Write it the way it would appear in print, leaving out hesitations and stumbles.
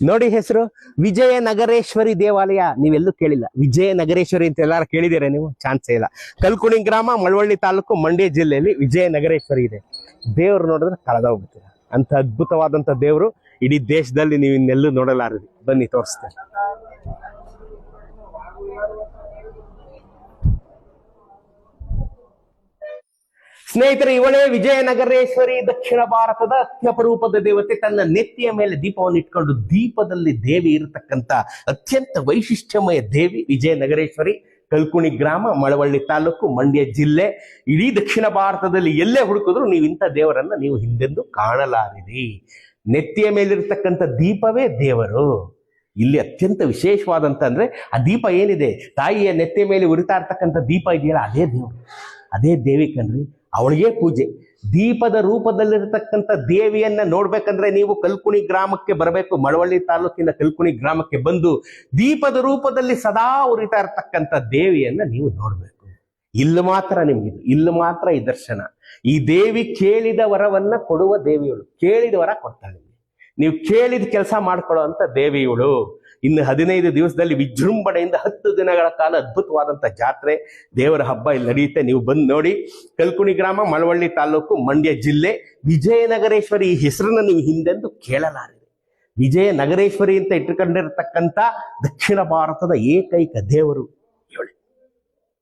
ನೋಡಿ ಹೆಸರು ವಿಜಯನಗರೇಶ್ವರಿ ದೇವಾಲಯ. ನೀವೆಲ್ಲೂ ಕೇಳಿಲ್ಲ. ವಿಜಯನಗರೇಶ್ವರಿ ಅಂತ ಎಲ್ಲಾರು ಕೇಳಿದ್ದೀರಾ ನೀವು? ಚಾನ್ಸೇ ಇಲ್ಲ. ಕಲ್ಕುಣಿ ಗ್ರಾಮ, ಮಳವಳ್ಳಿ ತಾಲೂಕು, ಮಂಡ್ಯ ಜಿಲ್ಲೆಯಲ್ಲಿ ವಿಜಯನಗರೇಶ್ವರಿ ಇದೆ. ದೇವ್ರು ನೋಡಿದ್ರೆ ಕಳೆದೋಗ್ಬಿಡ್ತೀರ. ಅಂತ ಅದ್ಭುತವಾದಂತ ದೇವರು ಇಡೀ ದೇಶದಲ್ಲಿ ನೀವು ಇನ್ನೆಲ್ಲೂ ನೋಡಲಾರದು. ಬನ್ನಿ ತೋರಿಸ್ತೇನೆ. ಸ್ನೇಹಿತರೆ, ಇವಳೇ ವಿಜಯನಗರೇಶ್ವರಿ, ದಕ್ಷಿಣ ಭಾರತದ ಅತ್ಯಪರೂಪದ ದೇವತೆ. ತನ್ನ ನೆತ್ತಿಯ ಮೇಲೆ ದೀಪವನ್ನು ಇಟ್ಕೊಂಡು ದೀಪದಲ್ಲಿ ದೇವಿ ಇರತಕ್ಕಂತ ಅತ್ಯಂತ ವೈಶಿಷ್ಟ್ಯಮಯ ದೇವಿ ವಿಜಯನಗರೇಶ್ವರಿ. ಕಲ್ಕುಣಿ ಗ್ರಾಮ, ಮಳವಳ್ಳಿ ತಾಲೂಕು, ಮಂಡ್ಯ ಜಿಲ್ಲೆ. ಇಡೀ ದಕ್ಷಿಣ ಭಾರತದಲ್ಲಿ ಎಲ್ಲೇ ಹುಡುಕಿದ್ರು ನೀವು ಇಂಥ ದೇವರನ್ನ ನೀವು ಹಿಂದೆಂದು ಕಾಣಲಾರಿರಿ. ನೆತ್ತಿಯ ಮೇಲಿರ್ತಕ್ಕಂಥ ದೀಪವೇ ದೇವರು. ಇಲ್ಲಿ ಅತ್ಯಂತ ವಿಶೇಷವಾದಂತ ಅಂದ್ರೆ ಆ ದೀಪ ಏನಿದೆ, ತಾಯಿಯ ನೆತ್ತಿಯ ಮೇಲೆ ಉರಿತಾ ಇರ್ತಕ್ಕಂಥ ದೀಪ ಇದೆಯಲ್ಲ, ಅದೇ ದೇವರು, ಅದೇ ದೇವಿ ಕಣ್ರಿ. ಅವಳಿಗೆ ಪೂಜೆ. ದೀಪದ ರೂಪದಲ್ಲಿರ್ತಕ್ಕಂಥ ದೇವಿಯನ್ನ ನೋಡ್ಬೇಕಂದ್ರೆ ನೀವು ಕಲ್ಕುಣಿ ಗ್ರಾಮಕ್ಕೆ ಬರಬೇಕು. ಮಳವಳ್ಳಿ ತಾಲೂಕಿನ ಕಲ್ಕುಣಿ ಗ್ರಾಮಕ್ಕೆ ಬಂದು ದೀಪದ ರೂಪದಲ್ಲಿ ಸದಾ ಉರಿತಾ ಇರ್ತಕ್ಕಂಥ ದೇವಿಯನ್ನ ನೀವು ನೋಡ್ಬೇಕು. ಇಲ್ಲಿ ಮಾತ್ರ ನಿಮ್ಗಿದು, ಇಲ್ಲಿ ಮಾತ್ರ ಈ ದರ್ಶನ. ಈ ದೇವಿ ಕೇಳಿದ ವರವನ್ನ ಕೊಡುವ ದೇವಿಯವಳು. ಕೇಳಿದ ವರ ಕೊಡ್ತಾಳೆ. ನೀವು ಕೇಳಿದ ಕೆಲಸ ಮಾಡ್ಕೊಳ್ಳೋ ಅಂತ ದೇವಿಯವಳು. ಇನ್ನು 15 ದಿವಸದಲ್ಲಿ ವಿಜೃಂಭಣೆಯಿಂದ 10 ದಿನಗಳ ಕಾಲ ಅದ್ಭುತವಾದಂಥ ಜಾತ್ರೆ, ದೇವರ ಹಬ್ಬ ಇಲ್ಲಿ ನಡೆಯುತ್ತೆ. ನೀವು ಬಂದು ನೋಡಿ. ಕಲ್ಕುಣಿ ಗ್ರಾಮ, ಮಳವಳ್ಳಿ ತಾಲೂಕು, ಮಂಡ್ಯ ಜಿಲ್ಲೆ. ವಿಜಯನಗರೇಶ್ವರಿ ಈ ಹೆಸರನ್ನ ನೀವು ಹಿಂದೆಂದು ಕೇಳಲಾರಿರಿ. ವಿಜಯನಗರೇಶ್ವರಿ ಅಂತ ಇಟ್ಟುಕೊಂಡಿರತಕ್ಕಂಥ ದಕ್ಷಿಣ ಭಾರತದ ಏಕೈಕ ದೇವರು.